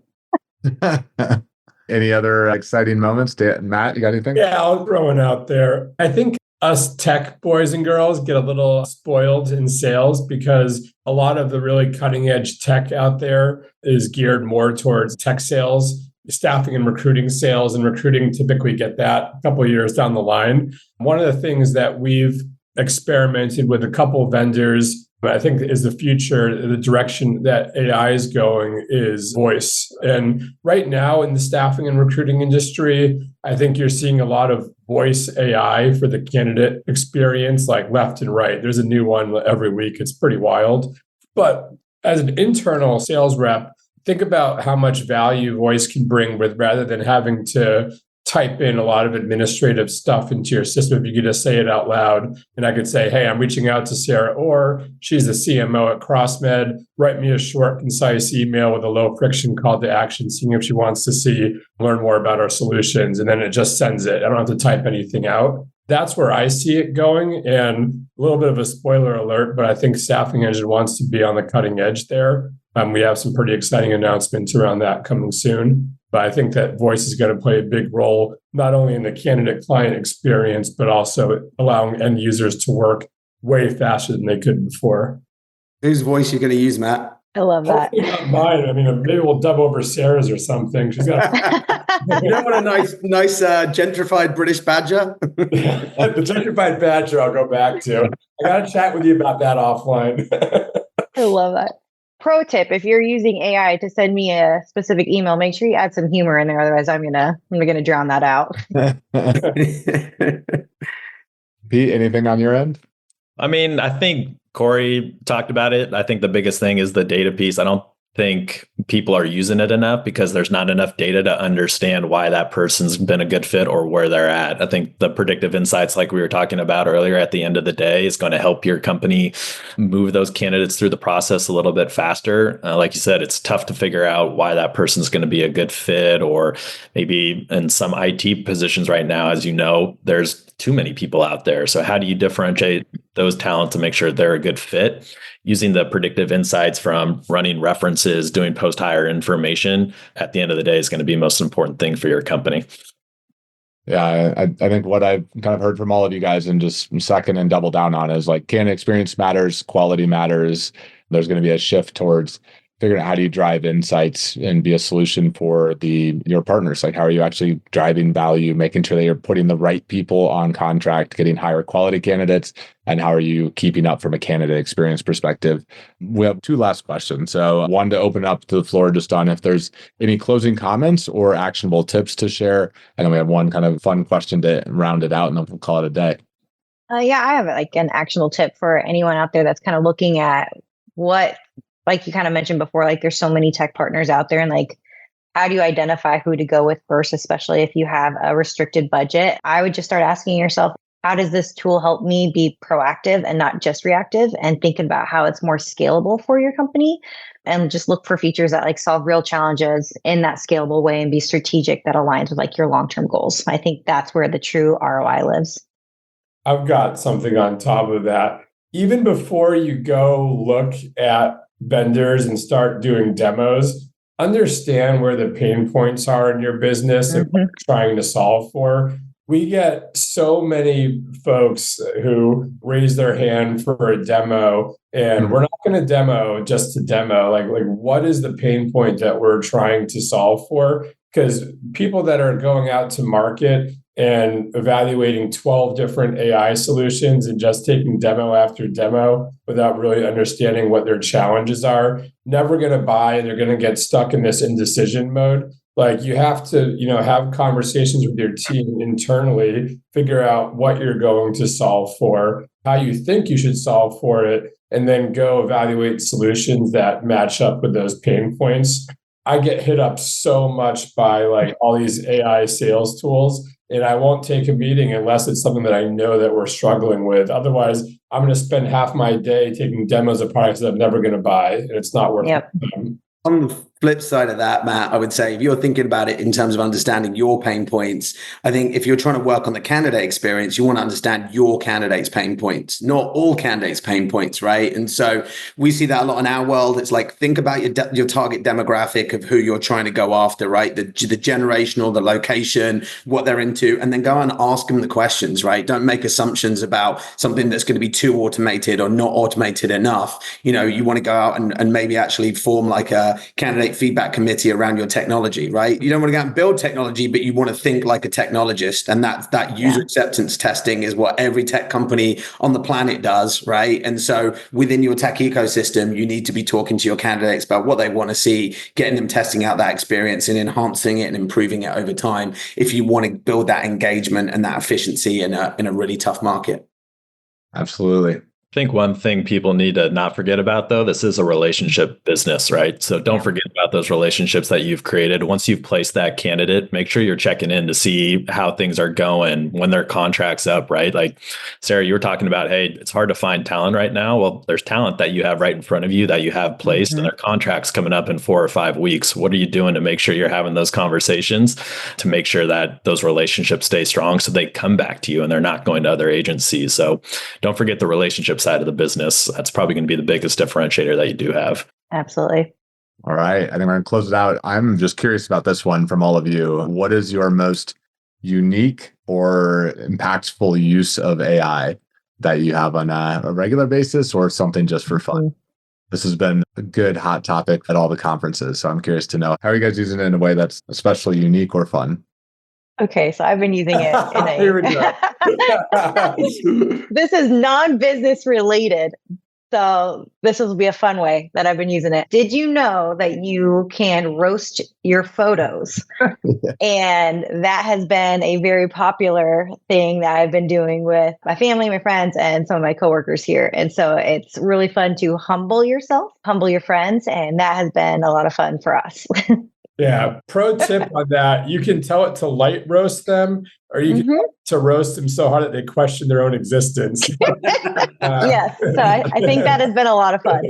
it. Any other exciting moments? Matt, you got anything? Yeah, I'll throw one out there. I think us tech boys and girls get a little spoiled in sales because a lot of the really cutting edge tech out there is geared more towards tech sales, staffing and recruiting sales, and recruiting typically get that a couple of years down the line. One of the things that we've experimented with a couple of vendors, I think is the future, the direction that AI is going is voice. And right now in the staffing and recruiting industry, I think you're seeing a lot of voice AI for the candidate experience, like left and right. There's a new one every week. It's pretty wild. But as an internal sales rep, think about how much value voice can bring with rather than having to type in a lot of administrative stuff into your system. If you could just say it out loud, and I could say, hey, I'm reaching out to Sarah Orr. She's the CMO at CrossMed. Write me a short, concise email with a low friction call to action, seeing if she wants to learn more about our solutions. And then it just sends it. I don't have to type anything out. That's where I see it going. And a little bit of a spoiler alert, but I think Staffing Engine wants to be on the cutting edge there. We have some pretty exciting announcements around that coming soon. But I think that voice is going to play a big role, not only in the candidate client experience, but also allowing end users to work way faster than they could before. Whose voice are you going to use, Matt? I love that. Hopefully not mine. I mean, maybe we'll dub over Sarah's or something. She's got You don't want a nice gentrified British badger? the gentrified badger I'll go back to. I got to chat with you about that offline. I love that. Pro tip, if you're using AI to send me a specific email, make sure you add some humor in there. Otherwise, I'm gonna drown that out. Pete, anything on your end? I mean, I think Corey talked about it. I think the biggest thing is the data piece. I don't think people are using it enough because there's not enough data to understand why that person's been a good fit or where they're at. I think the predictive insights, like we were talking about earlier, at the end of the day is going to help your company move those candidates through the process a little bit faster. Like you said, it's tough to figure out why that person's going to be a good fit, or maybe in some IT positions right now, as you know, there's too many people out there. So how do you differentiate those talents to make sure they're a good fit? Using the predictive insights from running references, doing post-hire information, at the end of the day is going to be the most important thing for your company. Yeah, I think what I've kind of heard from all of you guys and just second and double down on is like candidate experience matters, quality matters. There's going to be a shift towards figuring out how do you drive insights and be a solution for your partners. Like, how are you actually driving value, making sure that you're putting the right people on contract, getting higher quality candidates, and how are you keeping up from a candidate experience perspective? We have two last questions. So one to open up to the floor just on if there's any closing comments or actionable tips to share. And then we have one kind of fun question to round it out, and then we'll call it a day. Yeah, I have like an actionable tip for anyone out there that's kind of looking at what, like you kind of mentioned before, like there's so many tech partners out there, and like, how do you identify who to go with first, especially if you have a restricted budget? I would just start asking yourself, how does this tool help me be proactive and not just reactive, and thinking about how it's more scalable for your company, and just look for features that like solve real challenges in that scalable way and be strategic that aligns with like your long-term goals. I think that's where the true ROI lives. I've got something on top of that. Even before you go look at vendors and start doing demos, understand where the pain points are in your business and what you're trying to solve for. We get so many folks who raise their hand for a demo, and we're not going to demo just to demo. Like what is the pain point that we're trying to solve for? Because people that are going out to market and evaluating 12 different AI solutions and just taking demo after demo without really understanding what their challenges are, never going to buy, and they're going to get stuck in this indecision mode. Like, you have to, have conversations with your team internally, figure out what you're going to solve for, how you think you should solve for it, and then go evaluate solutions that match up with those pain points. I get hit up so much by like all these AI sales tools, and I won't take a meeting unless it's something that I know that we're struggling with. Otherwise, I'm going to spend half my day taking demos of products that I'm never going to buy, and it's not worth it. On the flip side of that, Matt, I would say if you're thinking about it in terms of understanding your pain points, I think if you're trying to work on the candidate experience, you want to understand your candidate's pain points, not all candidates' pain points, right? And so we see that a lot in our world. It's like, think about your target demographic of who you're trying to go after, right? The generational, the location, what they're into, and then go and ask them the questions, right? Don't make assumptions about something that's going to be too automated or not automated enough. You want to go out and maybe actually form like a a candidate feedback committee around your technology, right? You don't want to go out and build technology, but you want to think like a technologist. And that user acceptance testing is what every tech company on the planet does, right? And so within your tech ecosystem, you need to be talking to your candidates about what they want to see, getting them testing out that experience and enhancing it and improving it over time if you want to build that engagement and that efficiency in a really tough market. Absolutely. I think one thing people need to not forget about, though, this is a relationship business, right? So don't forget about those relationships that you've created. Once you've placed that candidate, make sure you're checking in to see how things are going when their contract's up, right? Like, Sarah, you were talking about, hey, it's hard to find talent right now. Well, there's talent that you have right in front of you that you have placed, and their contract's coming up in 4 or 5 weeks. What are you doing to make sure you're having those conversations to make sure that those relationships stay strong so they come back to you and they're not going to other agencies? So don't forget the relationship side of the business. That's probably going to be the biggest differentiator that you do have. Absolutely. All right. I think we're going to close it out. I'm just curious about this one from all of you. What is your most unique or impactful use of AI that you have on a regular basis or something just for fun? This has been a good hot topic at all the conferences. So I'm curious to know, how are you guys using it in a way that's especially unique or fun? Okay, so I've been using it in a... Here we go. This is non-business related. So this will be a fun way that I've been using it. Did you know that you can roast your photos? And that has been a very popular thing that I've been doing with my family, my friends, and some of my coworkers here. And so it's really fun to humble yourself, humble your friends. And that has been a lot of fun for us. Yeah. Pro tip on that, you can tell it to light roast them, or you can tell it to roast them so hard that they question their own existence. Yes. So I think that has been a lot of fun.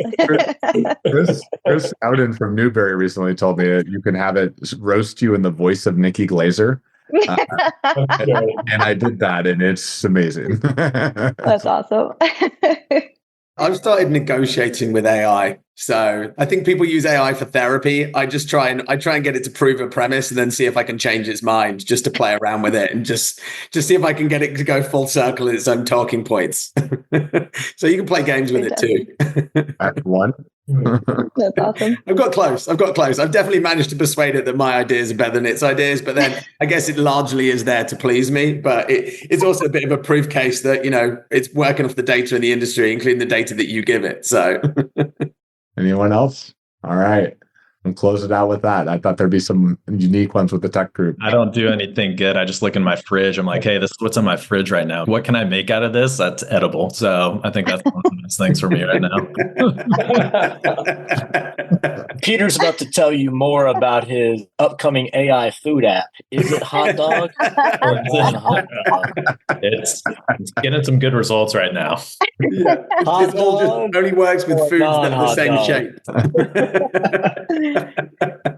Chris Snowden from Newberry recently told me that you can have it roast you in the voice of Nikki Glaser. And I did that, and it's amazing. That's awesome. I've started negotiating with AI. So I think people use AI for therapy. I try and get it to prove a premise and then see if I can change its mind, just to play around with it and just see if I can get it to go full circle in its own talking points. So you can play games with it too. That's one. That's awesome. I've got close. I've definitely managed to persuade it that my ideas are better than its ideas, but then I guess it largely is there to please me. But it's also a bit of a proof case that, it's working off the data in the industry, including the data that you give it. So anyone else? All right. And close it out with that. I thought there'd be some unique ones with the tech group. I don't do anything good. I just look in my fridge. I'm like, hey, this is what's in my fridge right now. What can I make out of this? That's edible. So I think that's one of the best things for me right now. Peter's about to tell you more about his upcoming AI food app. Is it hot dog or is it hot dog? It's getting some good results right now. Yeah. It all just only works with foods that are the same shape.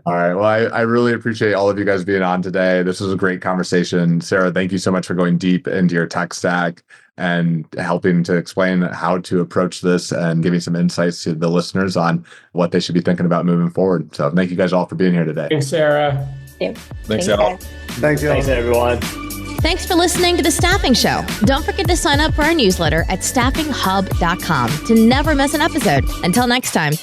All right. Well, I really appreciate all of you guys being on today. This was a great conversation. Sarah, thank you so much for going deep into your tech stack and helping to explain how to approach this and giving some insights to the listeners on what they should be thinking about moving forward. So thank you guys all for being here today. Thanks, Sarah. Thanks, y'all. Thanks, everyone. Thanks for listening to The Staffing Show. Don't forget to sign up for our newsletter at staffinghub.com to never miss an episode. Until next time.